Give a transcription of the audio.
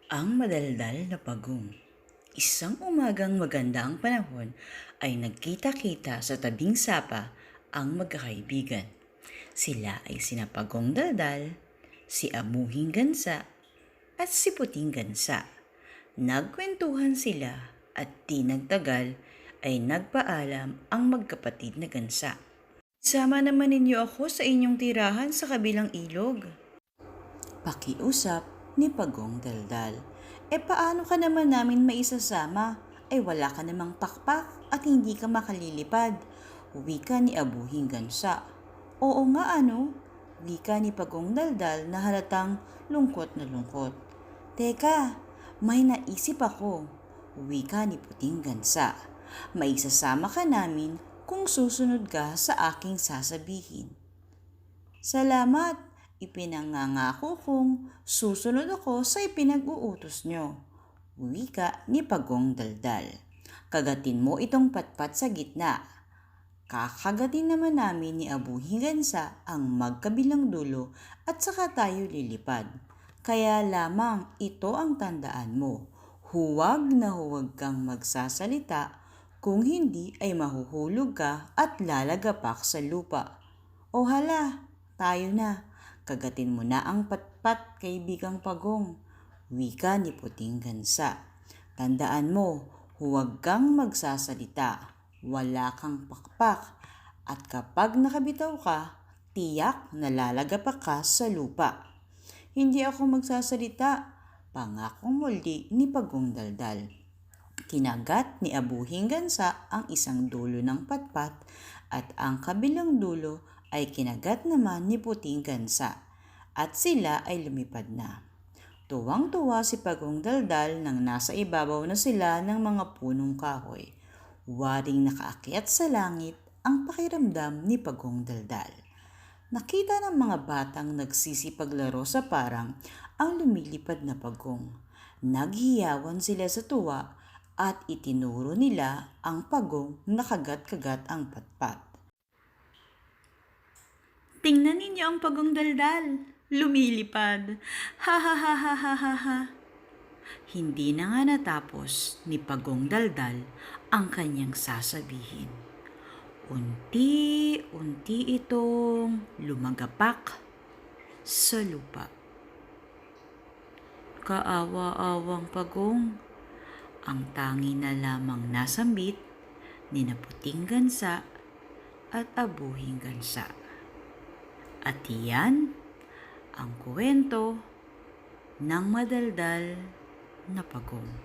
Ang madaldal na pagong. Isang umagang maganda ang panahon ay nagkita-kita sa tabing sapa ang magkakaibigan. Sila ay sina Pagong Daldal, si Amuhing Gansa at si Puting Gansa. Nagkwentuhan sila at di nagtagal ay nagpaalam ang magkapatid na gansa. Sama naman ninyo ako sa inyong tirahan sa kabilang ilog. Pakiusap ni Pagong Daldal. Paano ka naman namin maisasama? Wala ka namang pakpak at hindi ka makalilipad. Wika ni Abuhing Gansa. Oo nga ano? Wika ni Pagong Daldal na halatang lungkot na lungkot. Teka, may naisip ako. Wika ni Puting Gansa. Maisasama ka namin kung susunod ka sa aking sasabihin. Salamat! Ipinangangako kong susunod ako sa ipinag-uutos nyo. Wika ni Pagong Daldal. Kagatin mo itong patpat sa gitna. Kakagatin naman namin ni Abuhing Gansa ang magkabilang dulo at saka tayo lilipad. Kaya lamang ito ang tandaan mo. Huwag na huwag kang magsasalita, kung hindi ay mahuhulog ka at lalagapak sa lupa. O hala, tayo na. Kagatin mo na ang patpat, kaibigang Pagong. Wika ni Puting Gansa. Tandaan mo, huwag kang magsasalita. Wala kang pakpak. At kapag nakabitaw ka, tiyak na lalagapak ka sa lupa. Hindi ako magsasalita. Pangakong muli ni Pagong Daldal. Kinagat ni Abuhing Gansa ang isang dulo ng patpat at ang kabilang dulo ay kinagat naman ni Puting Gansa at sila ay lumipad na. Tuwang-tuwa si Pagong Daldal nang nasa ibabaw na sila ng mga punong kahoy. Waring nakaakyat sa langit ang pakiramdam ni Pagong Daldal. Nakita ng mga batang nagsisipaglaro sa parang ang lumilipad na pagong. Naghiyawan sila sa tuwa at itinuro nila ang pagong na kagat-kagat ang patpat. Tingnan ninyo ang Pagong Daldal. Lumilipad. Ha ha ha ha ha ha ha. Hindi na nga natapos ni Pagong Daldal ang kanyang sasabihin. Unti-unti itong lumagapak sa lupa. Kaawa-awang Pagong, ang tangi na lamang nasambit ni Puting Gansa at Abuhing Gansa. At iyan ang kwento ng madaldal na pagong.